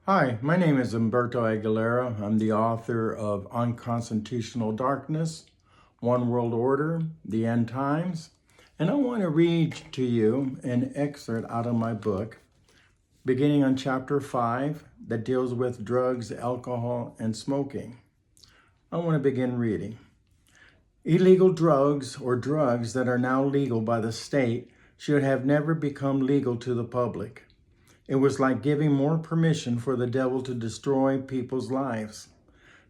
Hi, my name is Humberto Aguilera. I'm the author of Unconstitutional Darkness, One World Order, The End Times, and I want to read to you an excerpt out of my book, beginning on chapter 5, that deals with drugs, alcohol, and smoking. I want to begin reading. Illegal drugs, or drugs that are now legal by the state, should have never become legal to the public. It was like giving more permission for the devil to destroy people's lives.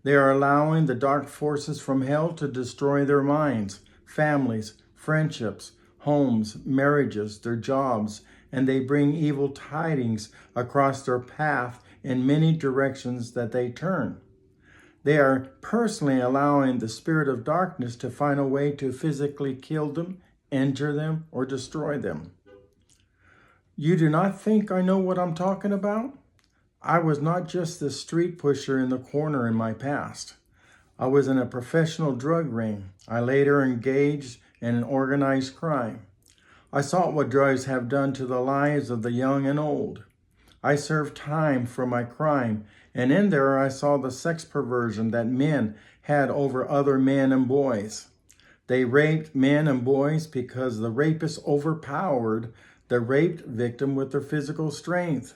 They are allowing the dark forces from hell to destroy their minds, families, friendships, homes, marriages, their jobs, and they bring evil tidings across their path in many directions that they turn. They are personally allowing the spirit of darkness to find a way to physically kill them, injure them, or destroy them. You do not think I know what I'm talking about? I was not just the street pusher in the corner in my past. I was in a professional drug ring. I later engaged in an organized crime. I saw what drugs have done to the lives of the young and old. I served time for my crime, and in there I saw the sex perversion that men had over other men and boys. They raped men and boys because the rapists overpowered the raped victim with their physical strength.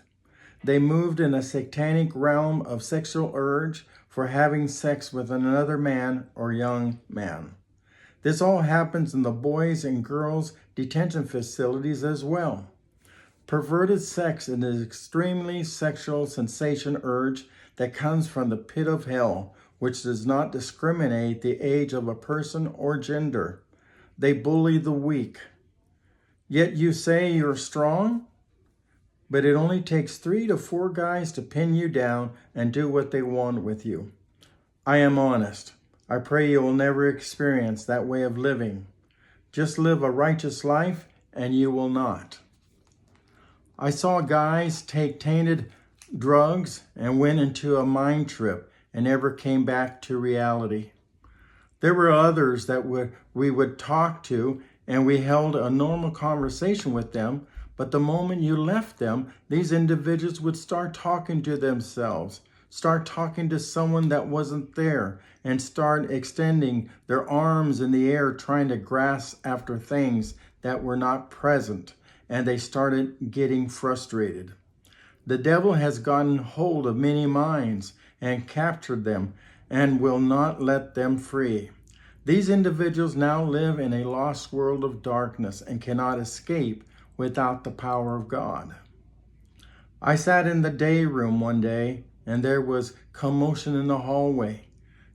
They moved in a satanic realm of sexual urge for having sex with another man or young man. This all happens in the boys and girls detention facilities as well. Perverted sex is an extremely sexual sensation urge that comes from the pit of hell, which does not discriminate the age of a person or gender. They bully the weak. Yet you say you're strong, but it only takes 3 to 4 guys to pin you down and do what they want with you. I am honest. I pray you will never experience that way of living. Just live a righteous life and you will not. I saw guys take tainted drugs and went into a mind trip and never came back to reality. There were others that we would talk to, and we held a normal conversation with them, but the moment you left them, these individuals would start talking to themselves, start talking to someone that wasn't there, and start extending their arms in the air trying to grasp after things that were not present, and they started getting frustrated. The devil has gotten hold of many minds and captured them and will not let them free. These individuals now live in a lost world of darkness and cannot escape without the power of God. I sat in the day room one day and there was commotion in the hallway.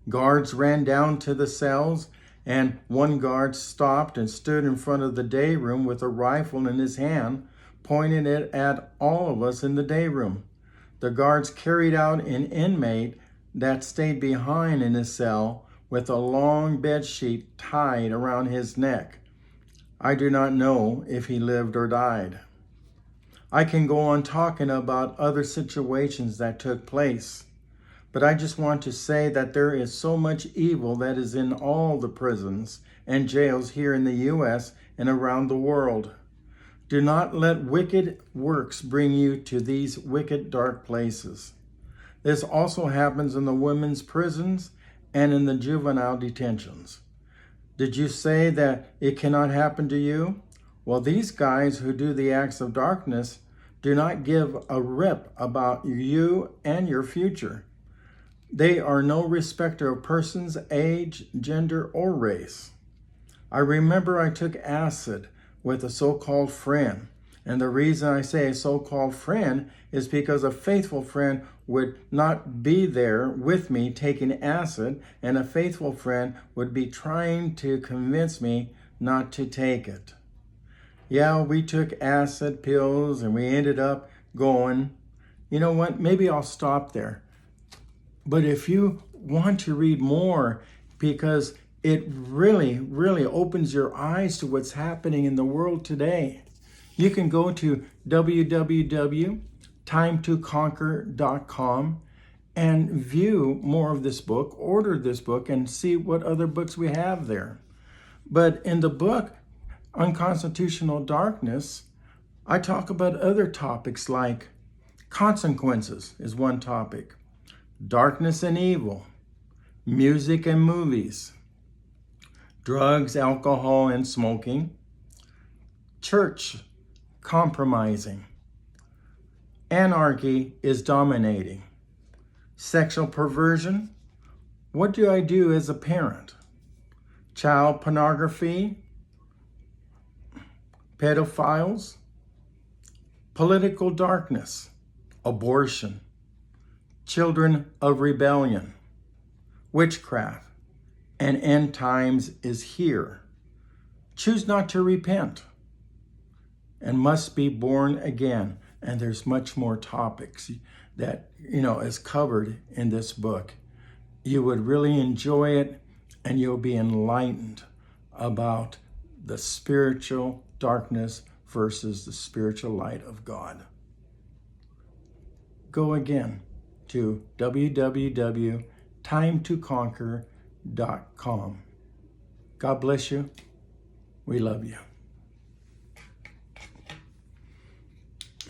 Guards ran down to the cells and one guard stopped and stood in front of the day room with a rifle in his hand, pointing it at all of us in the day room. The guards carried out an inmate that stayed behind in his cell with a long bed sheet tied around his neck. I do not know if he lived or died. I can go on talking about other situations that took place, but I just want to say that there is so much evil that is in all the prisons and jails here in the U.S. and around the world. Do not let wicked works bring you to these wicked dark places. This also happens in the women's prisons and in the juvenile detentions. Did you say that it cannot happen to you? Well, these guys who do the acts of darkness do not give a rip about you and your future. They are no respecter of persons, age, gender, or race. I remember I took acid with a so-called friend. And the reason I say a so-called friend is because a faithful friend would not be there with me taking acid, and a faithful friend would be trying to convince me not to take it. Yeah, we took acid pills and we ended up going. You know what? Maybe I'll stop there. But if you want to read more, because it really, really opens your eyes to what's happening in the world today, you can go to www.timetoconquer.com and view more of this book, order this book, and see what other books we have there. But in the book, Unconstitutional Darkness, I talk about other topics like Consequences is one topic. Darkness and evil. Music and movies. Drugs, alcohol, and smoking. Church compromising. Anarchy is dominating. Sexual perversion. What do I do as a parent? Child pornography. Pedophiles. Political darkness. Abortion. Children of rebellion. Witchcraft. And end times is here. Choose not to repent and must be born again. And there's much more topics that, is covered in this book. You would really enjoy it, and you'll be enlightened about the spiritual darkness versus the spiritual light of God. Go again to www.timetoconquer.com. God bless you. We love you.